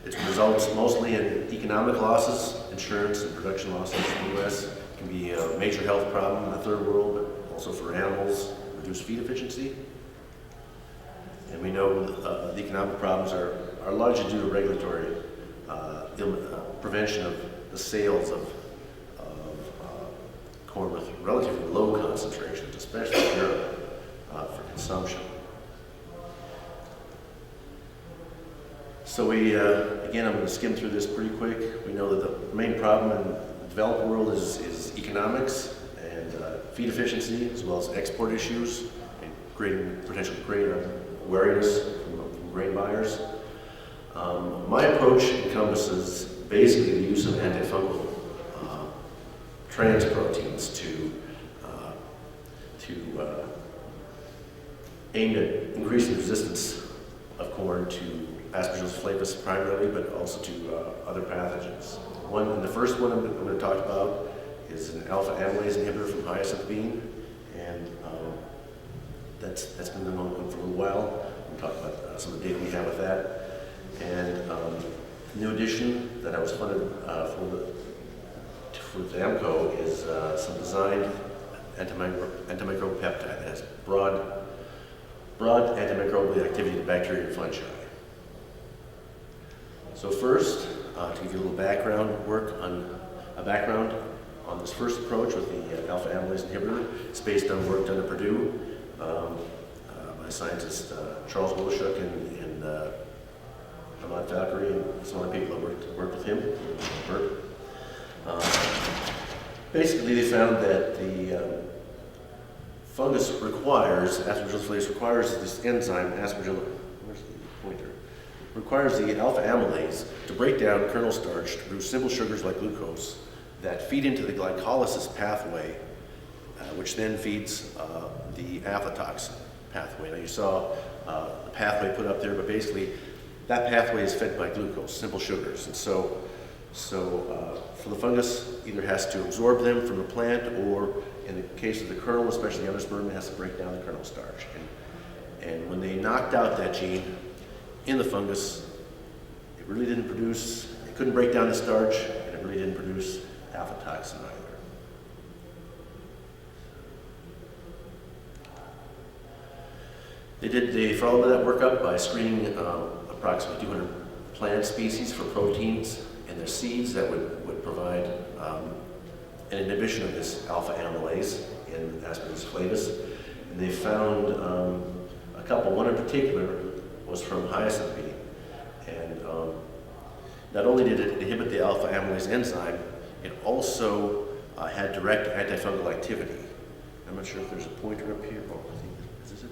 It results mostly in economic losses, insurance and production losses in the U.S. It can be a major health problem in the third world, but also for animals, reduced feed efficiency. And we know the economic problems are largely due to regulatory prevention of the sales of corn with relatively low concentrations, especially in Europe, for consumption. So we, again, I'm going to skim through this pretty quick. We know that the main problem in the developed world is economics and feed efficiency, as well as export issues and potentially greater wariness from grain buyers. My approach encompasses basically the use of antifungal trans proteins to aim at increasing resistance of corn to Aspergillus flavus primarily, but also to other pathogens. The first one I'm going to talk about is an alpha-amylase inhibitor from Hyacinth Bean, and that's been going on for a little while. We'll talk about some of the data we have with that. And new addition that I was funded for the AMCOE is some designed antimicrobial peptide that has broad antimicrobial activity to bacteria and fungi. So first, to give you a little background on this first approach with the alpha-amylase inhibitor, it's based on work done at Purdue by scientists Charles Woloshuk and Fakhoury and some other people that worked with him. Basically, they found that the fungus Aspergillus flavus requires this enzyme, Aspergillus, where's the pointer? Requires the alpha-amylase to break down kernel starch to produce simple sugars like glucose that feed into the glycolysis pathway, which then feeds the aflatoxin pathway. Now you saw the pathway put up there, but basically that pathway is fed by glucose, simple sugars. And so for the fungus, either has to absorb them from the plant, or in the case of the kernel, especially the endosperm, it has to break down the kernel starch. And when they knocked out that gene in the fungus, it couldn't break down the starch, and it really didn't produce aflatoxin either. They followed that work up by screening approximately 200 plant species for proteins in their seeds that would provide an inhibition of this alpha-amylase in Aspergillus flavus. And they found a couple. One in particular was from Hyacinth Bean. And not only did it inhibit the alpha-amylase enzyme, it also had direct antifungal activity. I'm not sure if there's a pointer up here. Oh, I think, is this it?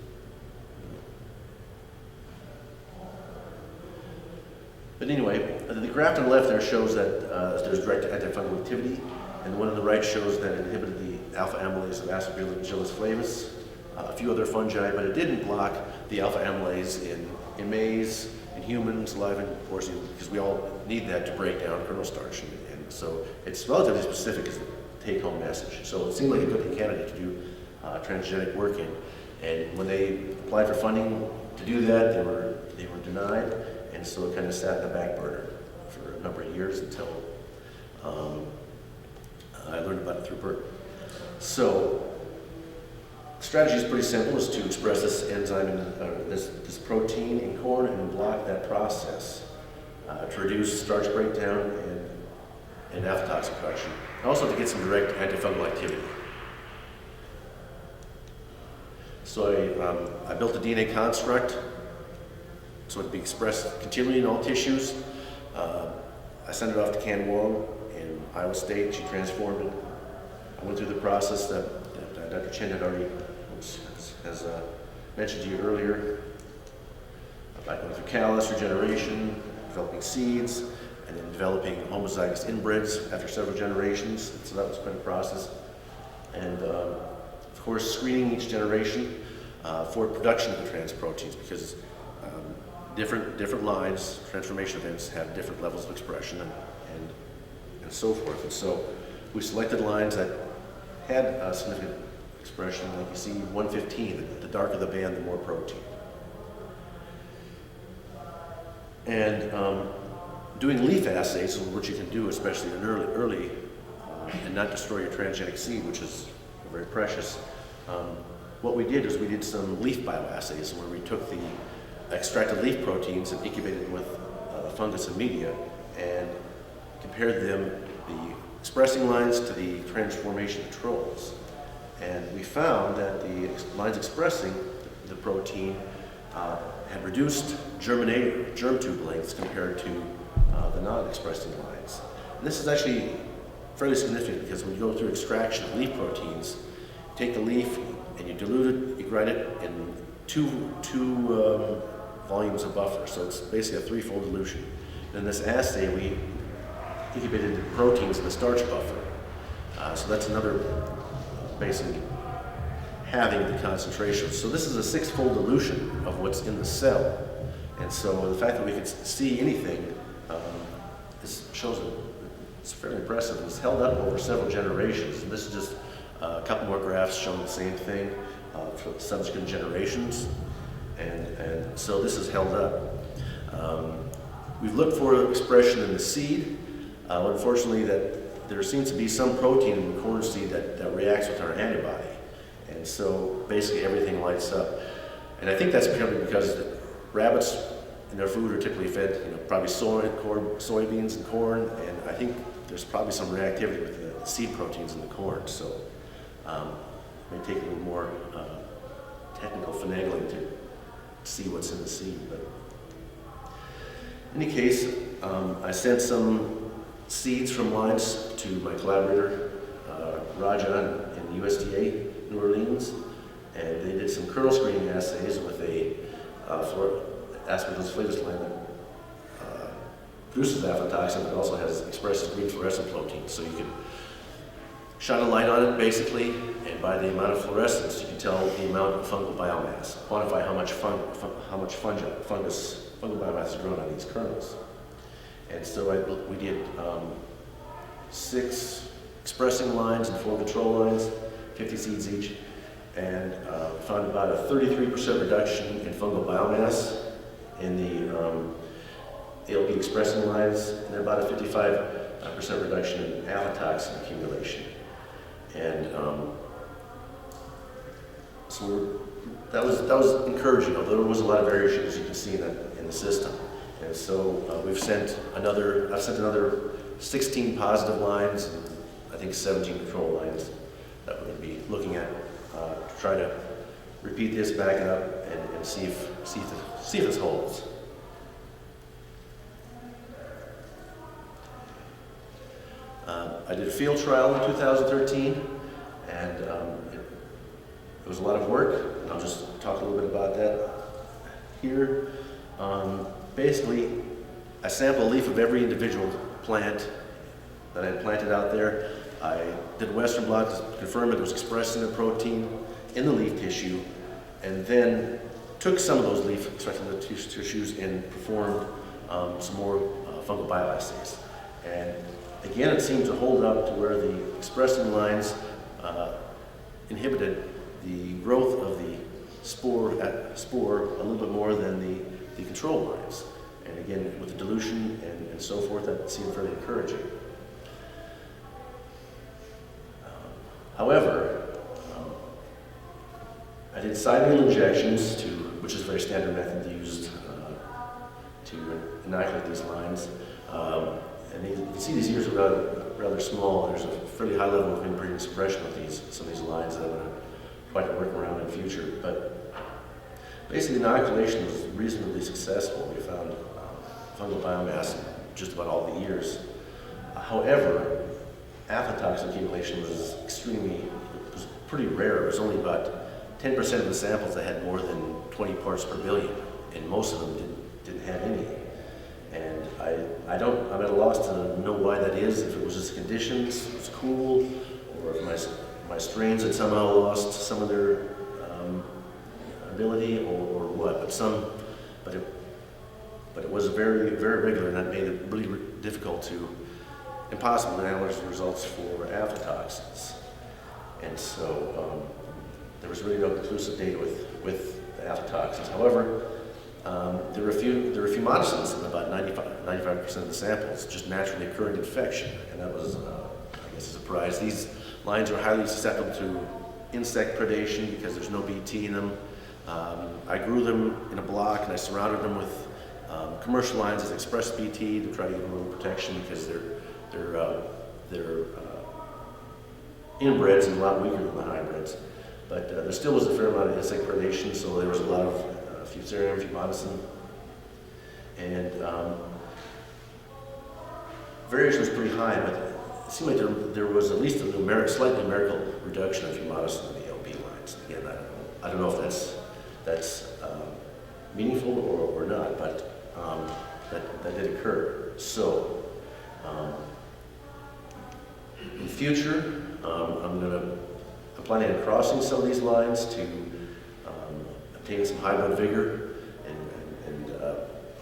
But anyway, the graph on the left there shows that there's direct antifungal activity, and the one on the right shows that it inhibited the alpha-amylase of Aspergillus flavus, a few other fungi, but it didn't block the alpha-amylase in maize, in humans, saliva, and of course, because we all need that to break down kernel starch. And so it's relatively specific as the take-home message. So it seemed like a good candidate to do transgenic work in. And when they applied for funding to do that, they were denied. And so it kind of sat in the back burner for a number of years until I learned about it through Bert. So the strategy is pretty simple: is to express this enzyme, this protein in corn, and block that process to reduce starch breakdown and aflatoxin production, and also to get some direct antifungal activity. So I built a DNA construct so it would be expressed continually in all tissues. I sent it off to Can Wong in Iowa State. She transformed it. I went through the process that Dr. Chen had already has mentioned to you earlier. I went through callus regeneration, developing seeds, and then developing homozygous inbreds after several generations. So that was quite a process. And of course, screening each generation for production of the trans proteins, because different lines, transformation events, have different levels of expression and so forth. And so we selected lines that had a significant expression, like you see 115, the darker the band, the more protein. And doing leaf assays, which you can do especially in early and not destroy your transgenic seed, which is very precious. What we did is we did some leaf bioassays where we took the extracted leaf proteins and incubated them with fungus and media and compared them, the expressing lines to the transformation controls. And we found that the lines expressing the protein had reduced germ tube lengths compared to the non-expressing lines. And this is actually fairly significant because when you go through extraction of leaf proteins, you take the leaf and you dilute it, you grind it in two volumes of buffer. So it's basically a threefold dilution. In this assay, we incubated the proteins in the starch buffer. So that's another basically having the concentration. So this is a six-fold dilution of what's in the cell. And so the fact that we could see anything this shows that it's fairly impressive. It's held up over several generations. And this is just a couple more graphs showing the same thing for subsequent generations. And so this is held up. We've looked for expression in the seed. Unfortunately, that there seems to be some protein in the corn seed that reacts with our antibody. And so basically everything lights up. And I think that's because rabbits in their food are typically fed, probably soybeans and corn, and I think there's probably some reactivity with the seed proteins in the corn. So it may take a little more technical finagling to see what's in the seed. But in any case, I sent some seeds from lines to my collaborator, Raja in the USDA, New Orleans, and they did some kernel screening assays with a Aspergillus flavus line that produces aflatoxin, but also expresses green fluorescent protein. So you can shine a light on it basically, and by the amount of fluorescence, you can tell the amount of fungal biomass, quantify how much fungal biomass is grown on these kernels. And so we did 6 expressing lines and 4 control lines, 50 seeds each, and found about a 33% reduction in fungal biomass in the AILP expressing lines, and about a 55% reduction in aflatoxin accumulation. And so that was encouraging, although there was a lot of variation, as you can see in the system. And so I've sent another 16 positive lines and I think 17 control lines that we're going to be looking at to try to repeat this, back it up, and see if this holds. I did a field trial in 2013, and it was a lot of work, and I'll just talk a little bit about that here. Basically, I sampled a leaf of every individual plant that I had planted out there. I did a Western blot to confirm it was expressing the protein in the leaf tissue, and then took some of those leaf expressing tissues and performed some more fungal bioassays. And again, it seemed to hold up to where the expressing lines inhibited the growth of the spore a little bit more than the control lines. And again, with the dilution and so forth, that seemed fairly encouraging. However, I did side needle injections, which is a very standard method used to inoculate these lines. And you can see these ears are rather small. There's a fairly high level of inbreeding suppression with some of these lines that I'm going to try to work around in the future. But basically, inoculation was reasonably successful. We found fungal biomass in just about all the ears. However, aflatoxin accumulation was pretty rare. It was only about 10% of the samples that had more than 20 parts per billion, and most of them didn't have any. And I'm at a loss to know why that is, if it was just conditions, it was cool, or if my strains had somehow lost some of their ability, or what. But it was very, very regular, and that made it really difficult impossible to analyze the results for aflatoxins. And so there was really no conclusive data with the aflatoxins. However, There were a few monocytes in about 95% of the samples, just naturally occurring infection, and that was, I guess, a surprise. These lines are highly susceptible to insect predation because there's no BT in them. I grew them in a block and I surrounded them with commercial lines as express BT to try to give them a little protection because they're inbreds and a lot weaker than the hybrids. But there still was a fair amount of insect predation, so there was a lot of Fusarium, Fumonisin, and variation was pretty high, but it seemed like there was at least a slight numerical reduction of Fumonisin in the AILP lines. Again, I don't know if that's meaningful or not, but that did occur. So in the future, I'm planning on crossing some of these lines to obtain some hybrid vigor, and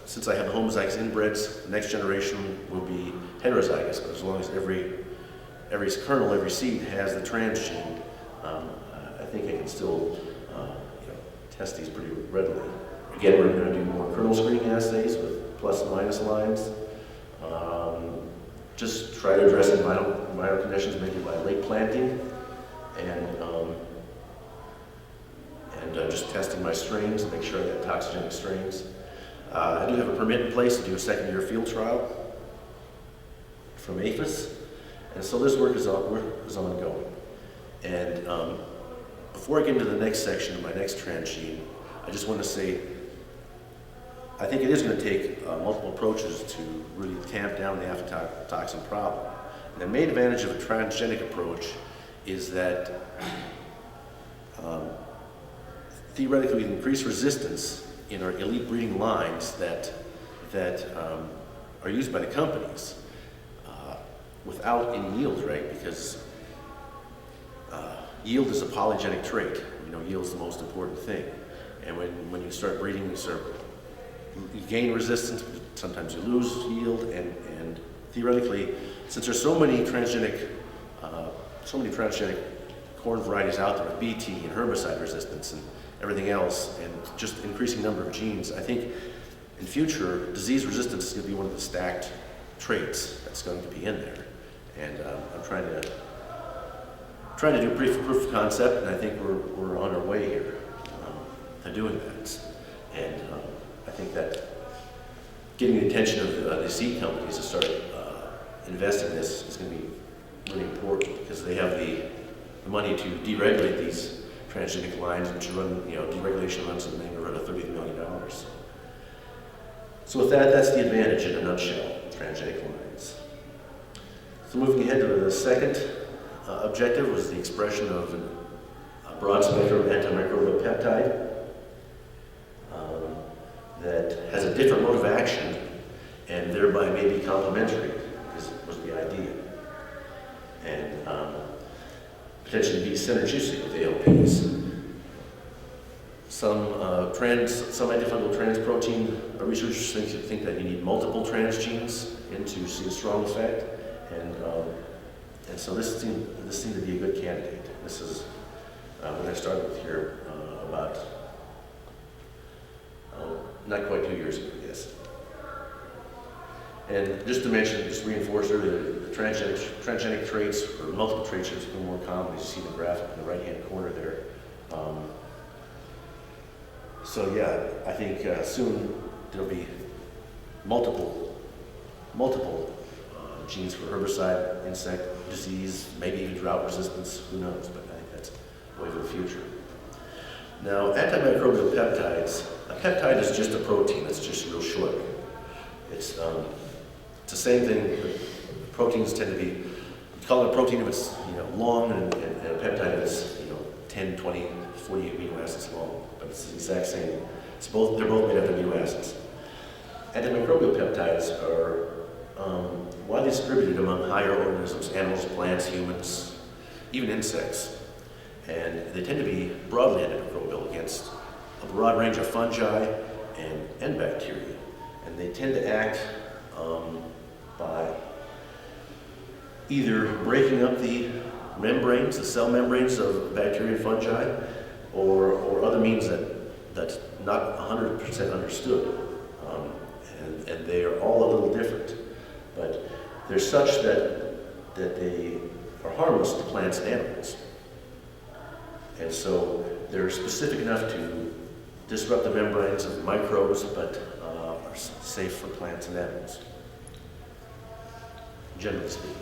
since I have the homozygous inbreds, the next generation will be heterozygous, but as long as every kernel, every seed has the transgene, I think I can still test these pretty readily. Again, we're going to do more kernel screening assays with plus and minus lines. Just try to address the minor conditions, maybe by late planting, and just testing my strains and make sure I get toxigenic strains. I do have a permit in place to do a second-year field trial from APHIS, and so this work is ongoing. And before I get into the next section of my next transgene, I just want to say I think it is going to take multiple approaches to really tamp down the aflatoxin problem. And the main advantage of a transgenic approach is that theoretically we can increase resistance in our elite breeding lines that are used by the companies without any yield, right? Because yield is a polygenic trait. Yield is the most important thing. And when you start breeding, you gain resistance, but sometimes you lose yield, and theoretically, since there's so many transgenic corn varieties out there with BT and herbicide resistance and everything else, and just increasing number of genes, I think in future, disease resistance is going to be one of the stacked traits that's going to be in there. And I'm trying to do proof of concept, and I think we're on our way here to doing that. And I think that getting the attention of the seed companies to start investing in this is going to be really important because they have the money to deregulate these transgenic lines, which run, deregulation runs in the neighborhood of $30 million. So with that, that's the advantage in a nutshell, transgenic lines. So moving ahead to the second objective was the expression of a broad spectrum antimicrobial peptide that has a different mode of action and thereby may be complementary, was the idea. And potentially be synergistic with AILPs. Some antifungal trans protein researchers think that you need multiple transgenes to see a strong effect, and so this seemed to be a good candidate. This is what I started with here about not quite 2 years ago, yes. And just to mention, just reinforce earlier, the transgenic traits or multiple traits are becoming more common, as you see in the graphic in the right-hand corner there. So yeah, I think soon there'll be multiple genes for herbicide, insect disease, maybe even drought resistance, who knows, but I think that's way for the future. Now, antimicrobial peptides, a peptide is just a protein that's just real short. It's the same thing, proteins tend to be, you call it a protein if it's long, and a peptide is 10, 20, 40 amino acids long, but it's the exact same. They're both made up of amino acids. Antimicrobial peptides are widely distributed among higher organisms, animals, plants, humans, even insects. And they tend to be broadly antimicrobial against a broad range of fungi and bacteria. And they tend to act by either breaking up the membranes, the cell membranes of bacteria and fungi, or other means that not 100% understood. And they are all a little different. But they're such that they are harmless to plants and animals. And so they're specific enough to disrupt the membranes of microbes, but are safe for plants and animals, generally speaking.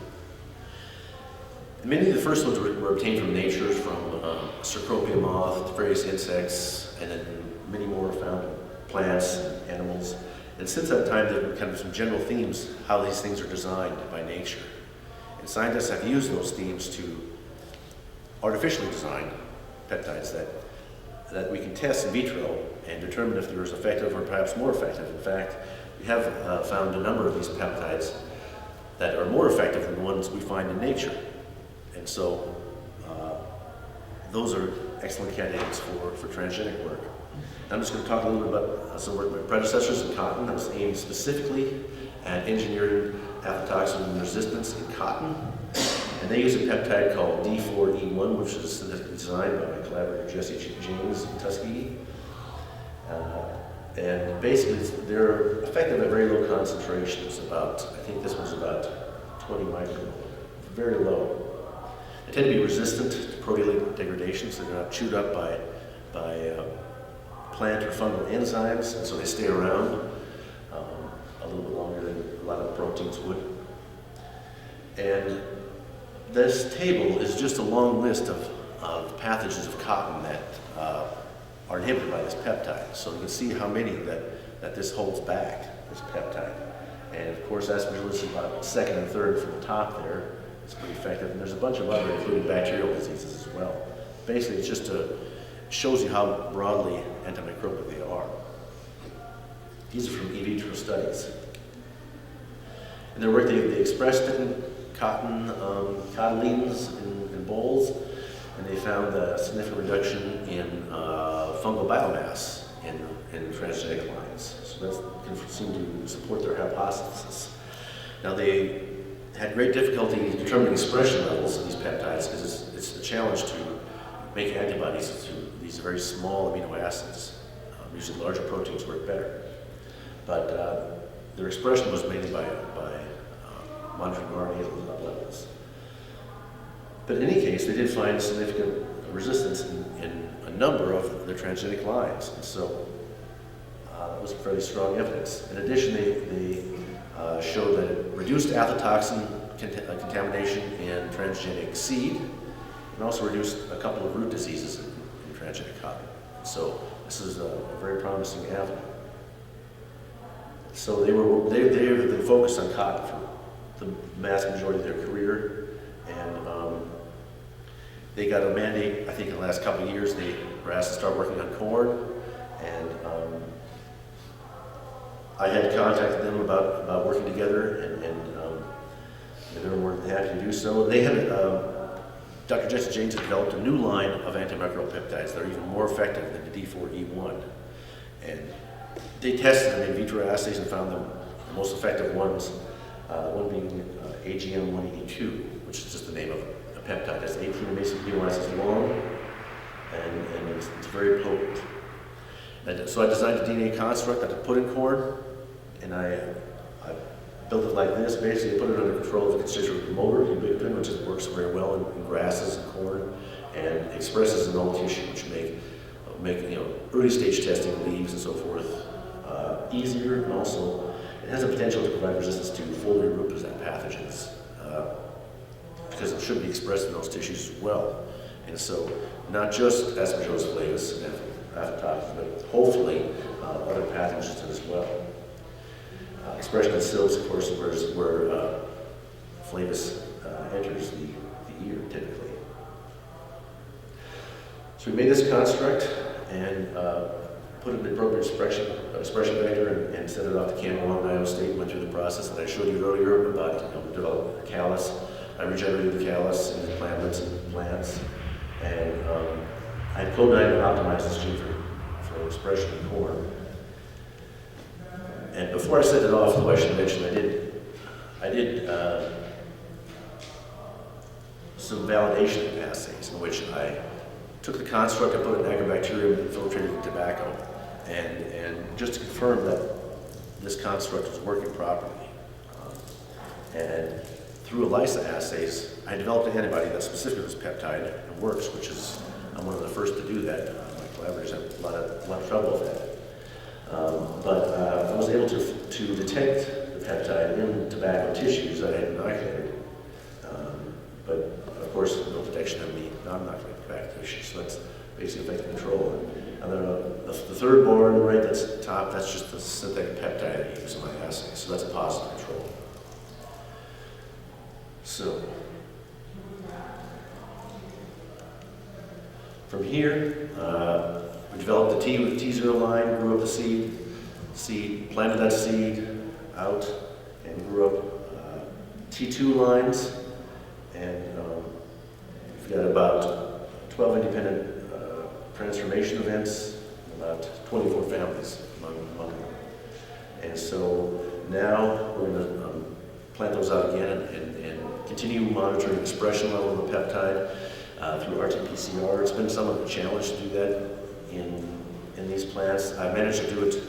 Many of the first ones were obtained from nature, from Cecropia moth, various insects, and then many more were found in plants and animals. And since that time, there have been kind of some general themes how these things are designed by nature. And scientists have used those themes to artificially design peptides that we can test in vitro and determine if they're as effective or perhaps more effective. In fact, we have found a number of these peptides that are more effective than the ones we find in nature. And so those are excellent candidates for transgenic work. I'm just going to talk a little bit about some work of my predecessors in cotton that was aimed specifically at engineering aflatoxin resistance in cotton. And they use a peptide called D4E1, which is designed by my collaborator Jaynes in Tuskegee. And basically, they're effective at very low concentrations. I think this one's about 20 micromolar, very low. They tend to be resistant to proteolytic degradation, so they're not chewed up by plant or fungal enzymes, and so they stay around a little bit longer than a lot of proteins would. And this table is just a long list of pathogens of cotton that are inhibited by this peptide. So you can see how many that this holds back, this peptide. And of course, Aspergillus is about second and third from the top there. It's pretty effective. And there's a bunch of other, including bacterial diseases as well. Basically, it's just shows you how broadly antimicrobial they are. These are from in vitro studies. In their work, they expressed it in cotton cotyledons in bowls, and they found a significant reduction in fungal biomass in transgenic lines. So that can seem to support their hypothesis. Now, they had great difficulty determining expression levels of these peptides because it's a challenge to make antibodies to these very small amino acids. Usually larger proteins work better. But their expression was mainly by monitoring RNA levels. But in any case, they did find significant resistance in a number of the transgenic lines. And so that was fairly strong evidence. In addition, they showed that it reduced aflatoxin contamination in transgenic seed, and also reduced a couple of root diseases in transgenic cotton. So this is a very promising avenue. So they've been focused on cotton for the vast majority of their career, and they got a mandate, I think in the last couple of years, they were asked to start working on corn, and I had contacted them about working together, and they were more than happy to do so. They had, Dr. Jaynes had developed a new line of antimicrobial peptides that are even more effective than the D4E1. And they tested them in vitro assays and found them the most effective ones, one being AGM-182, which is just the name of a peptide. It's 18 basic amino acids long, and it's very potent. And so I designed a DNA construct that I put in corn, and I built it like this. Basically, I put it under control of a constituent promoter, ubiquitin, which works very well in grasses and corn, and expresses in all tissue, which make early stage testing of leaves and so forth easier, and also it has the potential to provide resistance to foliar root pathogens because it should be expressed in those tissues as well. And so, not just Aspergillus flavus and Aflatoxin, but hopefully other pathogens as well. Expression in silks, of course, where flavus enters the ear typically. So we made this construct and put it in the appropriate expression vector and sent it off to Campbell in Iowa State. Went through the process that I showed you earlier about developing a callus. I regenerated the callus in the plantlets and plants, and I had cloned and optimized this gene for expression in corn. And before I sent it off, though I should mention, I did some validation assays in which I took the construct, I put it in agrobacterium, and infiltrated tobacco, and just to confirm that this construct was working properly. And through ELISA assays, I developed an antibody that specifically was peptide and works, which is, I'm one of the first to do that. My collaborators have a lot of trouble with that. But I was able to detect the peptide in tobacco tissues that I had inoculated. But of course, no detection of the non-inoculated tobacco tissues, so that's basically effective control. And then the third bar on the right, that's top, that's just the synthetic peptide I use in my assay, so that's a positive control. So, from here, we developed the T with the T0 line, grew up the seed, planted that seed out, and grew up T2 lines, and we've got about 12 independent transformation events, about 24 families among them. And so now we're going to plant those out again and continue monitoring expression level of the peptide through RT-PCR. It's been somewhat of a challenge to do that in these plants. I managed to do it.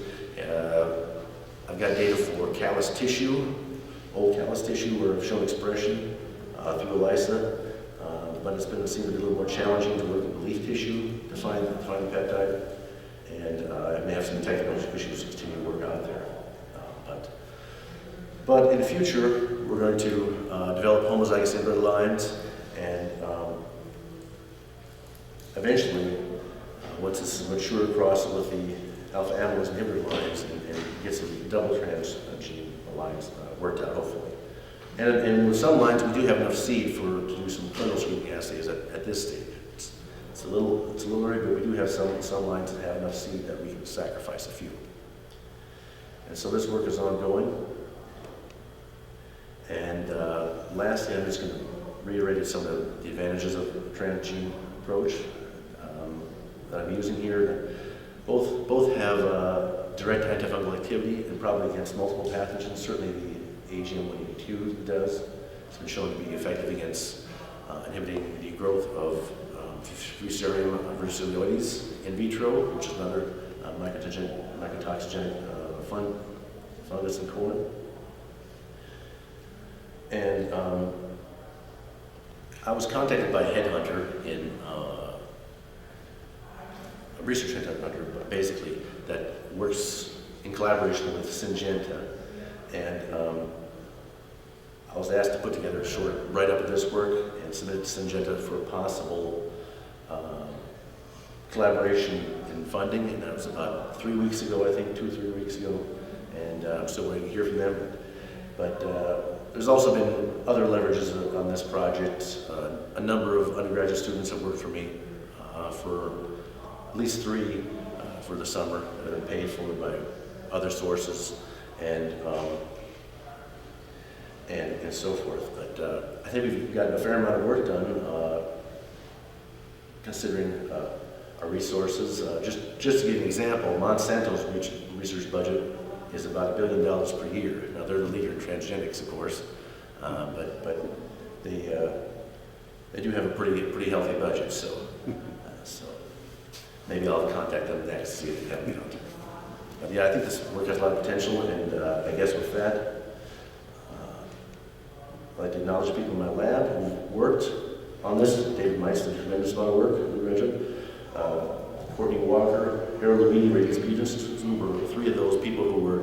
I've got data for callus tissue, old callus tissue, where I've shown expression through ELISA, but it's been seen to be a little more challenging to work with leaf tissue to find the peptide, and I may have some technical issues to continue to work out there. But in the future, we're going to develop homozygous inbred lines, and eventually, once this is mature, cross it with the alpha-amylase inhibitor lines and get some double transgene lines worked out, hopefully. And with some lines, we do have enough seed to do some clinical screening assays at this stage. It's a little early, but we do have some lines that have enough seed that we can sacrifice a few. And so this work is ongoing. And lastly, I'm just going to reiterate some of the advantages of the transgene approach that I'm using here. Both have direct antifungal activity and probably against multiple pathogens. Certainly the AGM182 does. It's been shown to be effective against inhibiting the growth of Fusarium verrucoides in vitro, which is another mycotoxigenic fungus in colon. And I was contacted by a headhunter a research headhunter, basically, that works in collaboration with Syngenta. And I was asked to put together a short write-up of this work and submit it to Syngenta for a possible collaboration in funding. And that was about 3 weeks ago, I think, 2 or 3 weeks ago. And I'm still waiting to hear from them. But there's also been other leverages on this project. A number of undergraduate students have worked for me for at least 3 for the summer that have been paid for by other sources and so forth. But I think we've gotten a fair amount of work done considering our resources. Just to give you an example, Monsanto's research budget is about $1 billion per year. Now they're the leader in transgenics, of course, but they do have a pretty healthy budget. So maybe I'll contact them next to see if they help me out. But yeah, I think this work has a lot of potential, and I guess with that, I'd like to acknowledge people in my lab who worked on this. David Meitz did a tremendous amount of work in the region. Courtney Walker, Harold Levine, Radius Peters, who were 3 of those people who were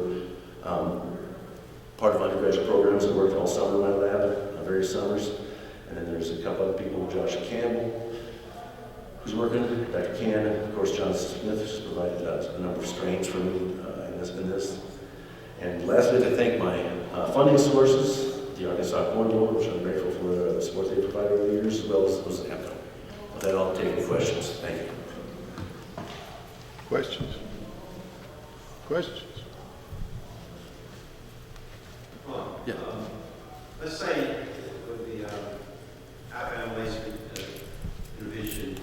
part of undergraduate programs that worked all summer in my lab, various summers. And then there's a couple other people, Josh Campbell, who's working, Dr. Cannon, of course, John Smith, who's provided a number of strains for me in this. And lastly, to thank my funding sources, the Arkansas Corn Board, which I'm grateful for the support they provided over the years, as well as AMCOE. With that, I'll take any questions. Thank you. Questions? Questions? Yeah. Let's say with the AMYLase inhibition,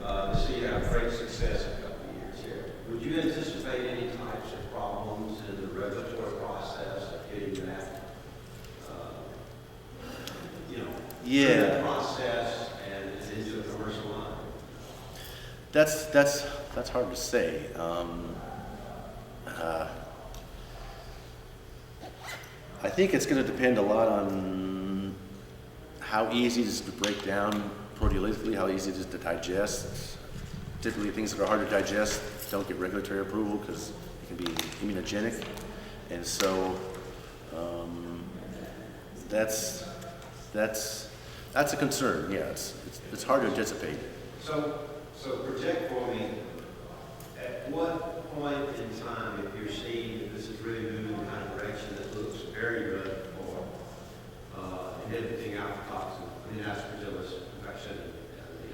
let's say you have great success in a couple of years here. Would you anticipate any types of problems in the regulatory process of getting that, through the process and into the commercial line? That's That's hard to say. I think it's going to depend a lot on how easy it is to break down proteolytically, how easy it is to digest. Typically, things that are hard to digest don't get regulatory approval because it can be immunogenic, and so that's a concern. Yeah, it's hard to anticipate. So project for me, at what point in time, if you're seeing that this is really moving in the kind of direction that looks very good for inhibiting aflatoxin, Aspergillus infection and the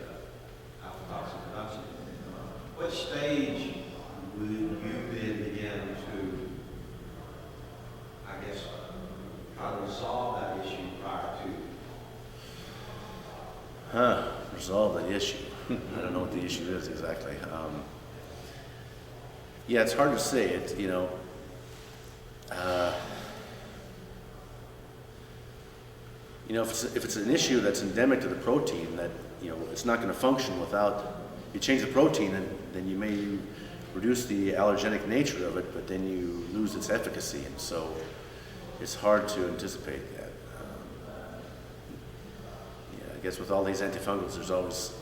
aflatoxin production, what stage would you then begin to, I guess, try to resolve that issue prior to? Resolve the issue. I don't know what the issue is exactly. Yeah, it's hard to say. It, if it's an issue that's endemic to the protein, that it's not going to function without you change the protein, then you may reduce the allergenic nature of it, but then you lose its efficacy, and so it's hard to anticipate that. I guess with all these antifungals, there's always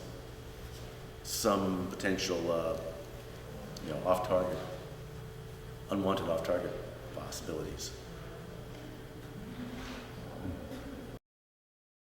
some potential, off-target, unwanted off-target possibilities.